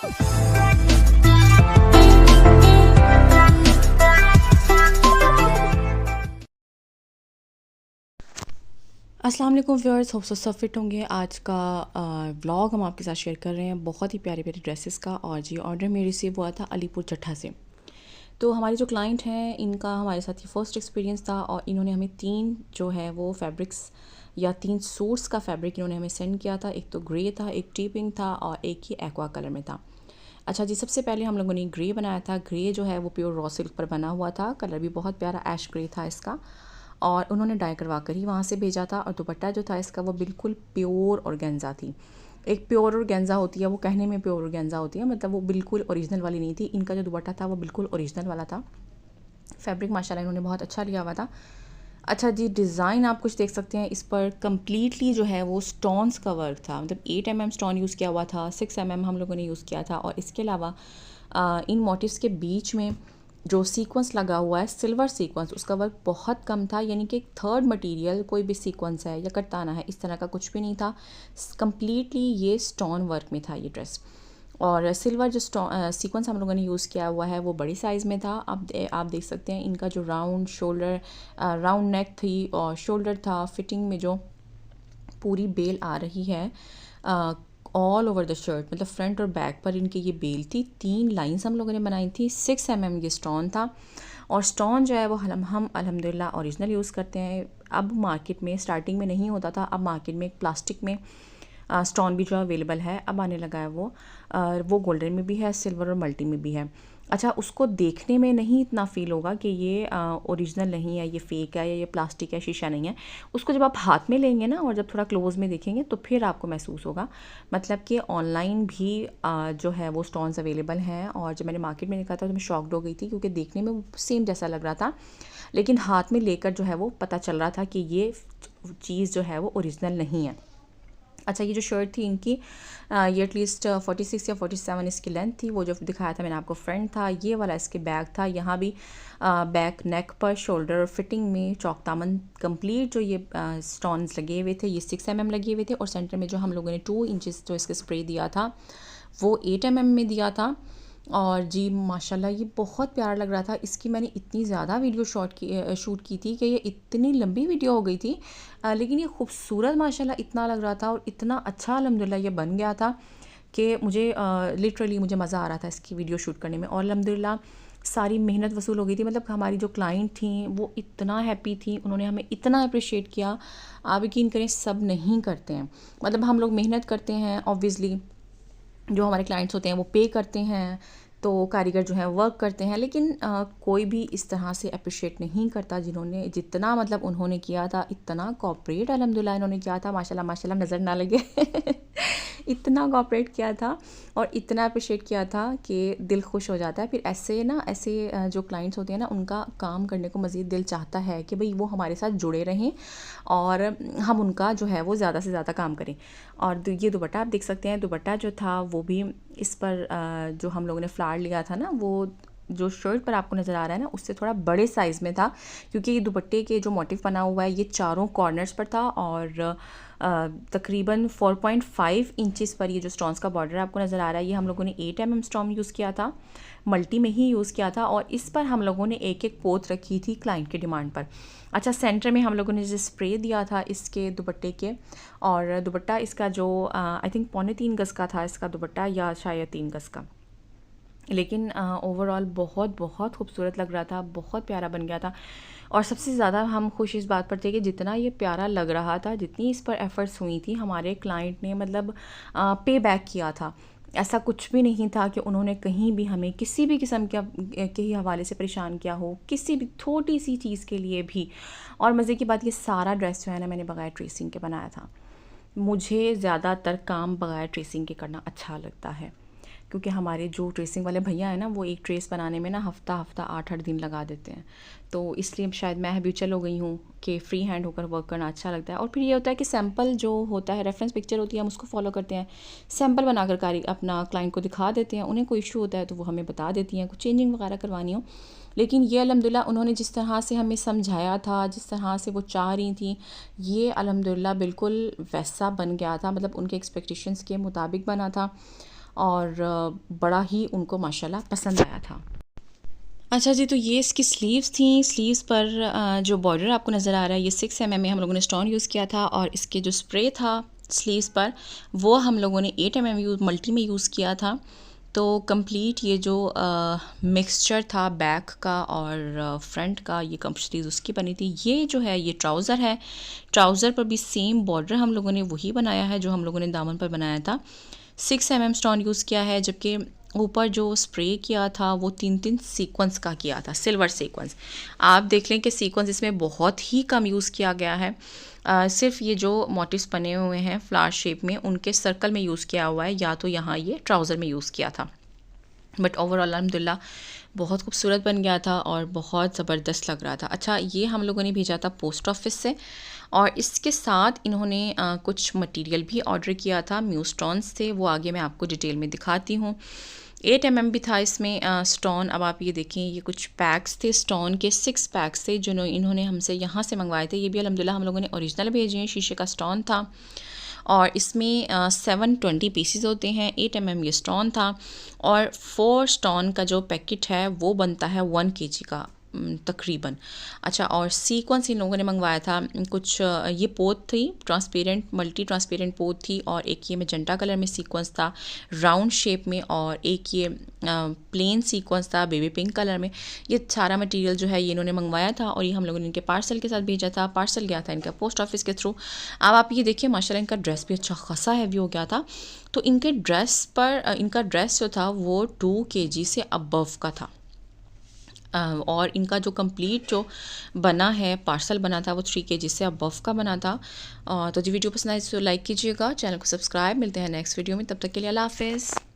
अस्सलाम वालेकुम viewers, hope so सब फिट होंगे। आज का व्लॉग हम आपके साथ शेयर कर रहे हैं बहुत ही प्यारी प्यारी ड्रेसेस का। और जी ऑर्डर में रिसीव हुआ था अलीपुर चट्ठा से। तो हमारे जो क्लाइंट हैं इनका हमारे साथ ये फ़र्स्ट एक्सपीरियंस था और इन्होंने हमें 3 जो है वो फैब्रिक्स या 3 सूट्स का फैब्रिक इन्होंने हमें सेंड किया था। एक तो ग्रे था, एक टी पिंक था और एक ही एक्वा कलर में था। अच्छा जी, सबसे पहले हम लोगों ने ग्रे बनाया था। ग्रे जो है वो प्योर रॉ सिल्क पर बना हुआ था। कलर भी बहुत प्यारा ऐश ग्रे था इसका और उन्होंने डाई करवा कर ही वहाँ से भेजा था। और दुपट्टा जो था इसका वो बिल्कुल प्योर ऑर्गेन्जा थी। एक प्योर ऑर्गेन्जा होती है, वो कहने में प्योर ऑर्गेन्जा होती है, मतलब वो बिल्कुल ओरिजिनल वाली नहीं थी। इनका जो दुपट्टा था वो बिल्कुल ओरिजिनल वाला था। फैब्रिक माशाल्लाह इन्होंने बहुत अच्छा लिया हुआ था। अच्छा जी, डिज़ाइन आप कुछ देख सकते हैं। इस पर कम्प्लीटली जो है वो स्टोन्स का वर्क था, मतलब 8 mm स्टोन यूज़ किया हुआ था, 6 mm हम लोगों ने यूज़ किया था। और इसके अलावा इन मोटिव्स के बीच में जो सीक्वेंस लगा हुआ है, सिल्वर सीक्वेंस, उसका वर्क बहुत कम था। यानी कि एक थर्ड मटेरियल कोई भी सीक्वेंस है या कटाना है, इस तरह का कुछ भी नहीं था। कम्प्लीटली ये स्टोन वर्क में था ये ड्रेस। और सिल्वर जो सीक्वेंस हम लोगों ने यूज़ किया हुआ है वो बड़ी साइज़ में था। आप देख सकते हैं इनका जो राउंड शोल्डर, राउंड नेक थी और शोल्डर था, फिटिंग में जो पूरी बेल आ रही है ऑल ओवर द शर्ट, मतलब फ्रंट और बैक पर इनकी ये बेल थी। 3 लाइंस हम लोगों ने बनाई थी। 6 mm ये स्टोन था। और स्टोन जो है वो हम अल्हम्दुलिल्लाह ओरिजिनल यूज़ करते हैं। अब मार्केट में, स्टार्टिंग में नहीं होता था, अब मार्केट में एक प्लास्टिक में स्टोन भी जो अवेलेबल है, अब आने लगा है वो गोल्डन में भी है, सिल्वर और मल्टी में भी है। अच्छा, उसको देखने में नहीं इतना फ़ील होगा कि ये ओरिजिनल नहीं है, ये फ़ेक है या ये प्लास्टिक है, शीशा नहीं है। उसको जब आप हाथ में लेंगे ना और जब थोड़ा क्लोज़ में देखेंगे तो फिर आपको महसूस होगा। मतलब कि ऑनलाइन भी जो है वो स्टोन्स अवेलेबल हैं। और जब मैंने मार्केट में देखा था तो मैं शॉक्ड हो गई थी, क्योंकि देखने में वो सेम जैसा लग रहा था, लेकिन हाथ में लेकर जो है वो पता चल रहा था कि ये चीज़ जो है वो ओरिजिनल नहीं है। अच्छा, ये जो शर्ट थी इनकी, ये एटलीस्ट 46 या 47 इसकी लेंथ थी। वो जो दिखाया था मैंने आपको फ्रंट था, ये वाला इसके बैक था। यहाँ भी बैक नेक पर, शोल्डर और फिटिंग में चौक दामन कंप्लीट जो ये स्टोन्स लगे हुए थे, ये 6 mm लगे हुए थे। और सेंटर में जो हम लोगों ने 2 इंचेस जो इसके स्प्रे दिया था वो 8 mm में दिया था। और जी माशाल्लाह ये बहुत प्यारा लग रहा था। इसकी मैंने इतनी ज़्यादा वीडियो शूट की थी कि ये इतनी लंबी वीडियो हो गई थी, लेकिन ये खूबसूरत माशाल्लाह इतना लग रहा था और इतना अच्छा अल्हम्दुलिल्लाह ये बन गया था कि मुझे लिटरली मुझे मज़ा आ रहा था इसकी वीडियो शूट करने में। और अल्हम्दुलिल्लाह सारी मेहनत वसूल हो गई थी। मतलब हमारी जो क्लाइंट थी वो इतना हैप्पी थी, उन्होंने हमें इतना अप्रिशिएट किया। आप यकीन करें, सब नहीं करते हैं। मतलब हम लोग मेहनत करते हैं, ऑब्वियसली जो हमारे क्लाइंट्स होते हैं वो पे करते हैं, तो कारीगर जो है वर्क करते हैं, लेकिन कोई भी इस तरह से अप्रिशिएट नहीं करता जिन्होंने, जितना मतलब उन्होंने किया था, इतना कॉपरेट अल्हम्दुलिल्लाह इन्होंने किया था। माशाल्लाह माशाल्लाह, नज़र ना लगे इतना कॉपरेट किया था और इतना अप्रिशिएट किया था कि दिल खुश हो जाता है। फिर ऐसे जो क्लाइंट्स होते हैं ना, उनका काम करने को मज़ीद दिल चाहता है कि भाई वो हमारे साथ जुड़े रहें और हम उनका जो है वो ज़्यादा से ज़्यादा काम करें। और ये दुपट्टा आप देख सकते हैं, दुपट्टा जो था वो भी इस पर जो हम लोगों ने फ्लावर लिया था ना, वो जो शर्ट पर आपको नज़र आ रहा है ना, उससे थोड़ा बड़े साइज़ में था, क्योंकि ये दुपट्टे के जो मोटिव बना हुआ है ये चारों कॉर्नर्स पर था। और तकरीबन 4.5 इंचेस पर ये जो स्टोन्स का बॉर्डर आपको नज़र आ रहा है, ये हम लोगों ने 8 mm स्टोन यूज़ किया था, मल्टी में ही यूज़ किया था। और इस पर हम लोगों ने एक एक पोत रखी थी क्लाइंट के डिमांड पर। अच्छा, सेंटर में हम लोगों ने जो स्प्रे दिया था इसके दुपट्टे के, और दुपट्टा इसका जो आई थिंक 3.25 गज़ का था इसका दुपट्टा, या शायद 3 गज़ का, लेकिन ओवरऑल बहुत बहुत खूबसूरत लग रहा था, बहुत प्यारा बन गया था। और सबसे ज़्यादा हम खुश इस बात पर थे कि जितना ये प्यारा लग रहा था, जितनी इस पर एफ़र्ट्स हुई थी, हमारे क्लाइंट ने मतलब पे बैक किया था। ऐसा कुछ भी नहीं था कि उन्होंने कहीं भी हमें किसी भी किस्म के ही हवाले से परेशान किया हो, किसी भी छोटी सी चीज़ के लिए भी। और मज़े की बात, ये सारा ड्रेस जो है ना, मैंने बगैर ट्रेसिंग के बनाया था। मुझे ज़्यादातर काम बगैर ट्रेसिंग के करना अच्छा लगता है, क्योंकि हमारे जो ट्रेसिंग वाले भैया हैं ना, वो एक ट्रेस बनाने में ना हफ़्ता 8-8 दिन लगा देते हैं। तो इसलिए शायद मैं हैबिचुअल हो गई हूँ कि फ़्री हैंड होकर वर्क करना अच्छा लगता है। और फिर ये होता है कि सैंपल जो होता है, रेफरेंस पिक्चर होती है, हम उसको फॉलो करते हैं, सैंपल बनाकर अपना क्लाइंट को दिखा देते हैं। उन्हें कोई इशू होता है तो वो हमें बता देती हैं, कुछ चेंजिंग वगैरह करवानी हो। लेकिन ये अल्हम्दुलिल्लाह उन्होंने जिस तरह से हमें समझाया था, जिस तरह से वो चाह रही थी, ये अल्हम्दुलिल्लाह बिल्कुल वैसा बन गया था, मतलब उनके एक्सपेक्टेशंस के मुताबिक बना था। और बड़ा ही उनको माशाल्लाह पसंद आया था। अच्छा जी, तो ये इसकी स्लीव्स थी। स्लीव्स पर जो बॉर्डर आपको नज़र आ रहा है ये 6 mm में हम लोगों ने स्टोन यूज़ किया था, और इसके जो स्प्रे था स्लीव्स पर वो हम लोगों ने 8 mm मल्टी में यूज़ किया था। तो कंप्लीट ये जो मिक्सचर था बैक का और फ्रंट का, ये कंप्लीट उसकी बनी थी। ये जो है ये ट्राउज़र है, ट्राउज़र पर भी सेम बॉर्डर हम लोगों ने वही बनाया है जो हम लोगों ने दामन पर बनाया था। 6 mm स्टोन यूज़ किया है, जबकि ऊपर जो स्प्रे किया था वो 3-3 सीक्वेंस का किया था, सिल्वर सीक्वेंस। आप देख लें कि सीक्वेंस इसमें बहुत ही कम यूज़ किया गया है। सिर्फ ये जो मोटिव्स बने हुए हैं फ्लावर शेप में उनके सर्कल में यूज़ किया हुआ है, या तो यहाँ ये ट्राउज़र में यूज़ किया था। बट ओवरऑल अल्हम्दुलिल्लाह बहुत खूबसूरत बन गया था और बहुत ज़बरदस्त लग रहा था। अच्छा, ये हम लोगों ने भेजा था पोस्ट ऑफिस से, और इसके साथ इन्होंने कुछ मटेरियल भी ऑर्डर किया था, म्यू स्टोन्स थे, वो आगे मैं आपको डिटेल में दिखाती हूँ। 8 mm भी था इसमें स्टोन। अब आप ये देखें, ये कुछ पैक्स थे स्टोन के, 6 पैक्स थे जो इन्होंने हमसे यहाँ से मंगवाए थे। ये भी अल्हम्दुलिल्लाह हम लोगों ने ओरिजिनल भेजे हैं, शीशे का स्टोन था, और इसमें 720 पीसीज होते हैं। 8 mm ये स्टोन था, और 4 स्टोन का जो पैकेट है वो बनता है 1 kg का तकरीबन। अच्छा, और सीक्वेंस इन लोगों ने मंगवाया था कुछ, ये पोत थी ट्रांसपेरेंट, मल्टी ट्रांसपेरेंट पोत थी, और एक ये मैजेंटा कलर में सीक्वेंस था राउंड शेप में, और एक ये प्लेन सीक्वेंस था बेबी पिंक कलर में। ये सारा मटेरियल जो है ये इन्होंने मंगवाया था, और ये हम लोगों ने इनके पार्सल के साथ भेजा था। पार्सल गया था इनका पोस्ट ऑफिस के थ्रू। अब आप ये देखिए माशाल्लाह इनका ड्रेस भी अच्छा खासा हैवी हो गया था। तो इनके ड्रेस पर इनका ड्रेस जो था वो 2 kg से अबव का था, और इनका जो कंप्लीट जो बना है पार्सल बना था वो 3 kg से अबव का बना था। तो जी वीडियो पसंद आए तो लाइक कीजिएगा, चैनल को सब्सक्राइब। मिलते हैं नेक्स्ट वीडियो में, तब तक के लिए अल्लाह हाफ़िज़।